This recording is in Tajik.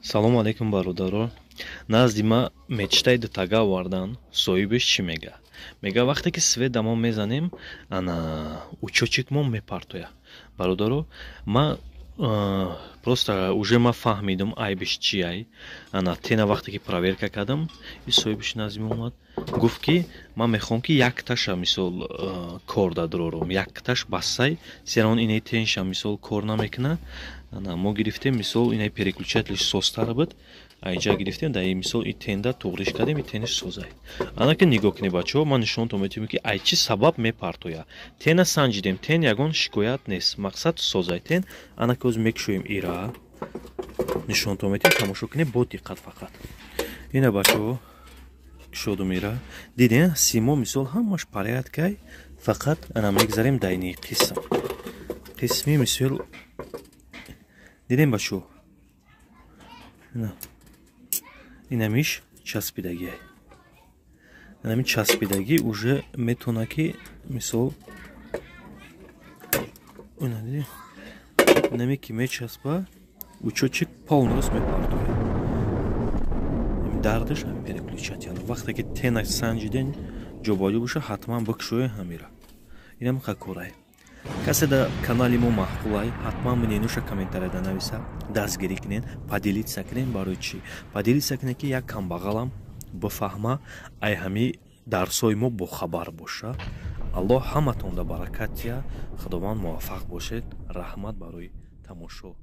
Салом алейкум бародаро. Назди ма мечтаи дутага авардан. Соҳибаш чӣ мега? Мега вақте ки свет дамо мезанем, ана учочек мо мепартоя. Бародаро, ма просто уже ма фаҳмидам айбиш чияй. Ана тена вақте ки проверка кардам, и соҳибаш назди ма омад. Гуфт ки ман мехоҳам ки якташа мисол кор дадорорам, якташ бассай, серан инаи тенша мисол кор намекунад. Ана мо гирифтем мисол инаи переключателиш состара буд. Айҷа гирифтем да мисол и тенда туғриш кардем, и тениш созай. Ана ки нигоҳ кунед бачаҳо, ман нишонтон метавонам ки ай чӣ сабаб мепартоя. Тена санҷидем, тен ягон шикоят нест. Мақсад созай тен. Ана ки ҳозир мекушоем ира. Нишонтон метавонем тамошо кунед бо диққат фақат. Ина бачаҳо кушодум ира. Дидем симо мисол ҳамаш порядкай. Фақат ана мегзарем дайни қисм. Қисми мисол дидем бачаҳо. Инамиш часпидагӣ. Инами часпидагӣ уже метавона ки мисол инами ки мечаспа учочек полностью мепартояд. Дардаш ҳам переключател. Вақте ки тена санҷиден ҷоболӣ боша, ҳатман бикушоед ҳамира. Инам қакорай. Касе да канали мо маҳбулай, ҳатман биненуша комментарияда нависа, дастгирӣ кунед, поделитса кунед барои чӣ? Поделитса кунед ки як камбағалам бифаҳма, ай ҳами дарсҳои мо бохабар боша. Аллоҳ ҳаматонда баракат диҳад. Худованд муваффақ бошед. Раҳмат барои тамошо.